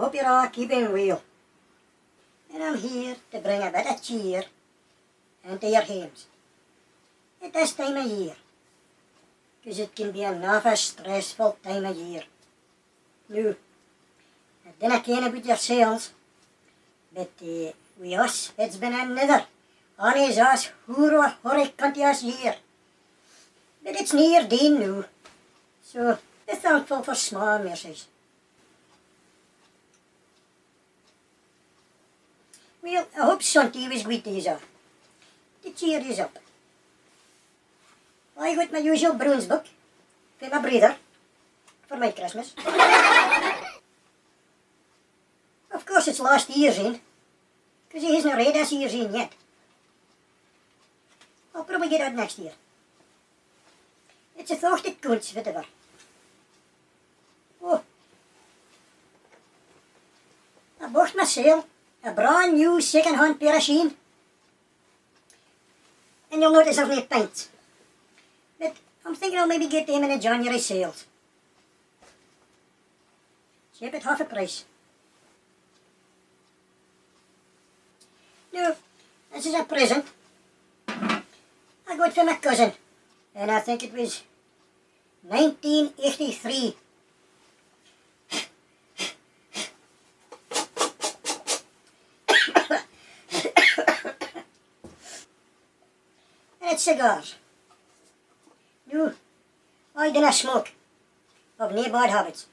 hope you're all keeping well. And I'm here to bring a bit of cheer into your homes at this time of year, because it can be an awful stressful time of year. Now, I dinna ken about yourselves, but with us it's been another honest us horric continuous year. But it's near done now, so be thankful for small mercies. Well, I hope Sunday was good to you, to cheer you up. I got my usual Bruins book for my brother for my Christmas. Of course it's last year's in, because he hasn't read this year's in yet. I'll probably get it next year. It's a thought that counts, whatever. Oh, I bought myself a brand new second-hand pair of Syne. And you'll notice I've no pints. But I'm thinking I'll maybe get them in the January sales. Cheap at half a price. Now, this is a present I got from my cousin, and I think it was 1983. And it's cigars. No, I dinna smoke. I've no bad habits.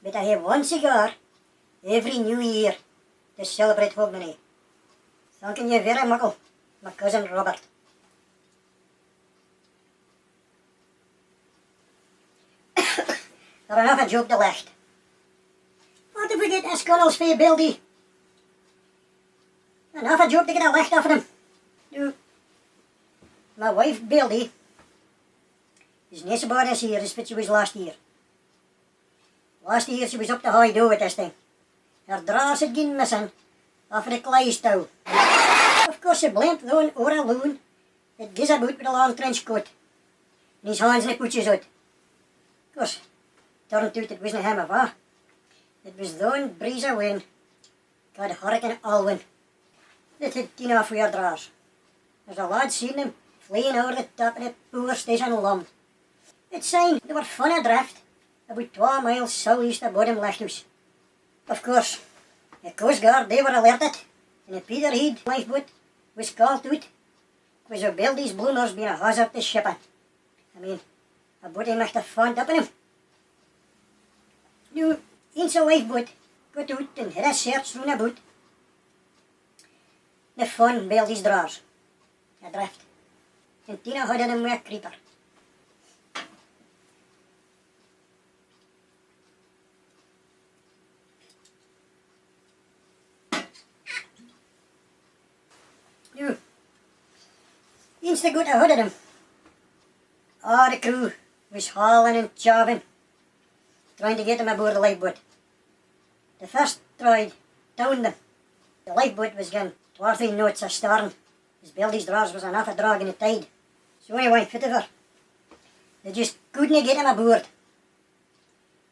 But I have one cigar every New Year to celebrate Hogmanay. Thanking you very much, my cousin Robert. They're enough a joke to last. What if we get a scunnels for you, Bildy? Enough a joke to get a licht off of them. No. My wife, Bildy, is not so bad this year as what she was last year. Last year she was up to high dough at this time. Her drawers had gone missing off the clay toe. Of course she blamed though over a loon that gives about with a long trench coat and his hands and the pooches out. Of course, turned out it wasn't him of all. It was though breeze of wind called Hurricane Alwyn that had taken off with her drawers. There's a lad seen them flying over the top of the poor station lump. It's Syne they were fun adrift about 12 miles south-east of Bodham Lighthouse. Of course, the Coast Guard they were alerted and the Peterhead lifeboat was called out because of Bildy's bloomers being a hazard to shipping. I mean, a boat he must have found up in him. Now, eens a lifeboat got out and had a search round about. They found Bildy's drawers adrift. And Tina had him with a creeper. Now, eens they got ahead of them, all the crew was hauling and chopping, trying to get them aboard the lifeboat. The first tried downed them. The lifeboat was getting 2 or 3 knots astern, as Bildy's drawers was enough a drag in the tide. So anyway, whatever, they just couldn't get him aboard.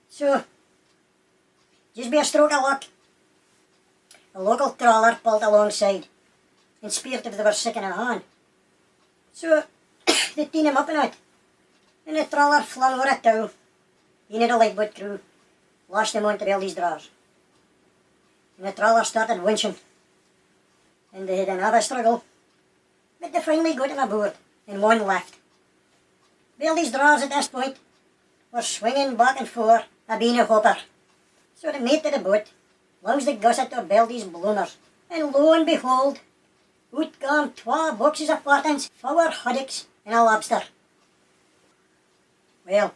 So, just by a stroke of luck, a local trawler pulled alongside and speared if they were sick in a hand. So, they tied him up in it, and the trawler flung over a tow into the lifeboat crew, lashed him onto Bildy's drawers. And the trawler started winching, and they had another struggle, but they finally got him aboard, and one left. Bildy's drawers at this point were swinging back and forth a being a hopper. So the mate of the boat loused the gusset of Bildy's bloomers, and lo and behold, out came 12 boxes of partings, 4 haddocks, and a lobster. Well,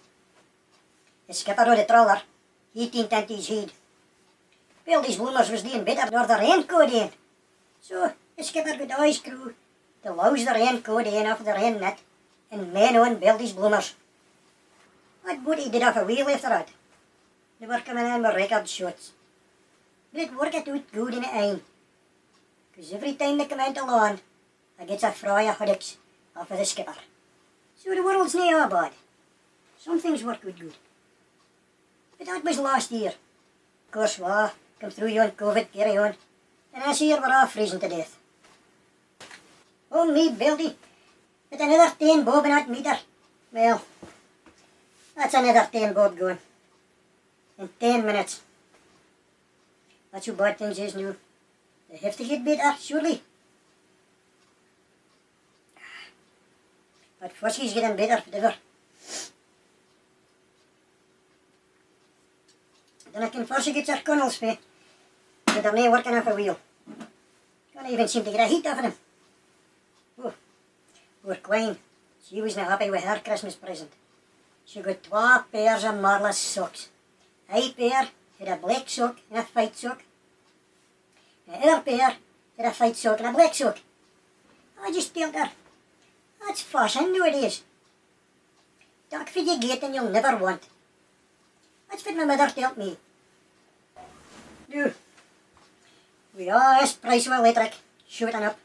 the skipper of the trawler, he tinned into his head. Bildy's bloomers was doing better nor the raincoat in. So the skipper got all his crew to louse the raincoat in off the rain net and man on Bildy's bloomers. That boat he did off a wheel after that. They were coming in with record shots. But it worked out good in the end. Because every time they come into land, I gets a fry of haddocks off of the skipper. So the world's not all bad. Some things work out good. But that was last year. course, well, come through you on COVID, carry on. And this year we're all freezing to death. Oh me, Beldy, with another 10 bob in that meter. Well, that's another 10 bob going. In 10 minutes. That's how bad things is now. They have to get better, surely. But first he's getting better, whatever. Then I can first get your kernels for, but they're not working off a wheel. Can't even seem to get a heat off of them. Oh, poor Queen. She wasn't happy with her Christmas present. She got 12 pairs of marless socks. A pair had a black sock and a white sock. The other pair had a white sock and a black sock. I just told her, that's fashion nowadays. Talk for you get and you'll never want. That's what my mother told me. Nu, we all is price of electric shooting up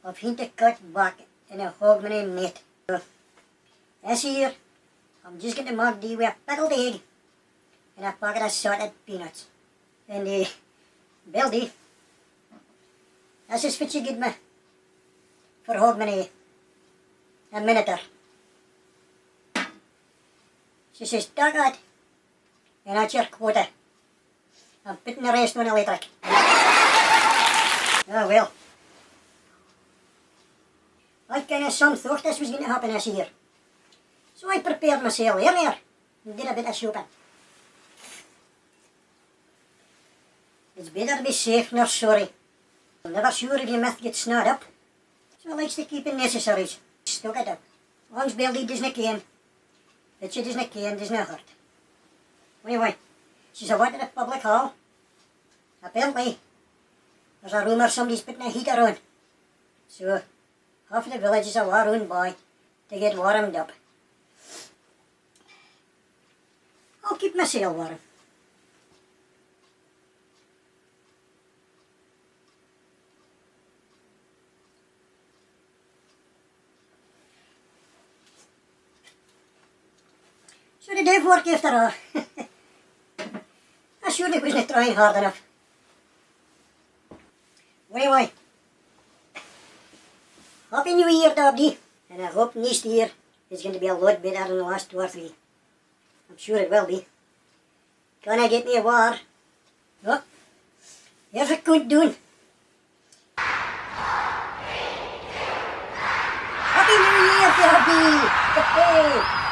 of him to cut back in a Hogmanay net. So, this here, I'm just going to make the with a pickled egg and a packet of salted peanuts. And the Beldy, this is what you get me for Hogmanay. A minuter. She says, take that, and that's your quota. I'm putting the rest on electric. Oh well. I kind of some thought this was going to happen this year. So I prepared myself earlier and did a bit of shopping. It's better to be safe nor sorry. I'm never sure if your myth gets snarled up. So I likes to keep in necessaries. Stuck it up. Once Beldy doesn't ken, that she doesn't ken doesn't hurt. Anyway, she's a at the public hall. Apparently, there's a rumour somebody's putting a heater on. So, half the village is a war on by to get warmed up. I'll keep myself warm. So the day work after all. I surely wasn't trying hard enough. Anyway, Happy New Year, Dobby. And I hope next year is going to be a lot better than the last 2 or 3. I'm sure it will be. Can I get me a war? Oh, here's a count doing. Happy New Year, Dobby! Hey!